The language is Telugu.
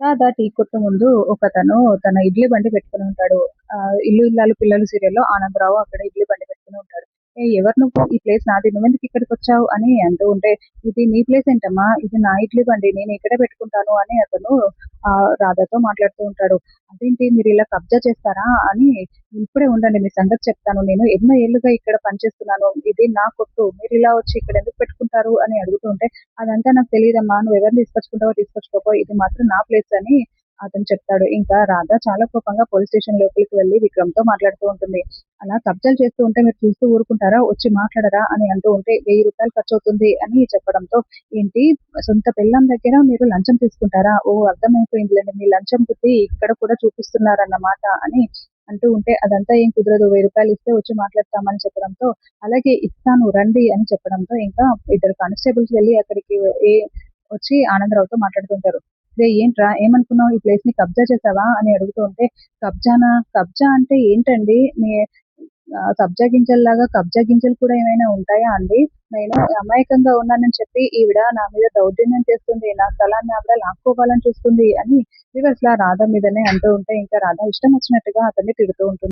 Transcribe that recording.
రాధా టీ కొట్టు ముందు ఒకతను తన ఇడ్లీ బండి పెట్టుకొని ఉంటాడు. ఇల్లు ఇల్లాలు పిల్లలు సీరియల్లో ఆనందరావు అక్కడ ఇడ్లీ బండి పెట్టుకొని ఉంటాడు. ఏ ఎవరు నువ్వు, ఈ ప్లేస్ నాది, నువ్వెందుకు ఇక్కడికి వచ్చావు అని అంటూ ఉంటే, ఇది నీ ప్లేస్ ఏంటమ్మా, ఇది నా ఇడ్లీ బండి, నేను ఇక్కడే పెట్టుకుంటాను అని అతను రాధాతో మాట్లాడుతూ ఉంటాడు. అదేంటి మీరు ఇలా కబ్జా చేస్తారా అని, ఇప్పుడే ఉండండి మీ సంగతి చెప్తాను, నేను ఎన్నో ఏళ్లుగా ఇక్కడ పనిచేస్తున్నాను, ఇది నా కొట్టు, మీరు ఇలా వచ్చి ఇక్కడ ఎందుకు పెట్టుకుంటారు అని అడుగుతూ ఉంటే, అదంతా నాకు తెలియదమ్మా, నువ్వు ఎవరిని తీసుకొచ్చుకుంటావో తీసుకొచ్చుకోపో, ఇది మాత్రం నా ప్లేస్ అని అతను చెప్తాడు. ఇంకా రాధ చాలా కోపంగా పోలీస్ స్టేషన్ లోపలికి వెళ్లి విక్రమ్‌తో మాట్లాడుతూ ఉంటుంది. అలా కబ్జాలు చేస్తూ ఉంటే మీరు చూస్తూ ఊరుకుంటారా? వచ్చి మాట్లాడరా? అని అంటూ ఉంటే, రూ. 1000 ఖర్చవుతుంది అని చెప్పడంతో, ఏంటి సొంత పెళ్ళాం దగ్గర మీరు లంచం తీసుకుంటారా? ఓహ్! అర్థమైపోయిందిలెండి. మీ లంచం బుద్ధి ఇక్కడ కూడా చూపిస్తున్నారన్నమాట అని అంటూ ఉంటే, అదంతా ఏం కుదరదు. రూ. 1000 ఇస్తే వచ్చి మాట్లాడతామని చెప్పడంతో, అలాగే ఇస్తాను రండి అని చెప్పడంతో, ఇంకా ఇద్దరు కానిస్టేబుల్స్ వెళ్లి అక్కడికి ఏ వచ్చి ఆనందరావుతో మాట్లాడుతుంటారు. "రేయ్! ఏంట్రా ఏమనుకున్నావు? ఈ ప్లేస్‌ని కబ్జా చేసావా?" అని అడుగుతూ ఉంటే, "కబ్జానా? కబ్జా అంటే ఏంటండి? సబ్జా గింజల్లాగా కబ్జా గింజలు కూడా ఏమైనా ఉంటాయా అండి? నేను అమాయకంగా ఉన్నానని చెప్పి ఈవిడ నా మీద దౌర్జన్యం చేస్తుంది. నా స్థలాన్ని ఆవిడ లాక్కోవాలని చూస్తుంది" అని రివర్స్‌లా రాధ మీదనే అంటూ ఉంటే, ఇంకా రాధ ఇష్టం వచ్చినట్టుగా అతన్ని తిడుతూ ఉంటుంది.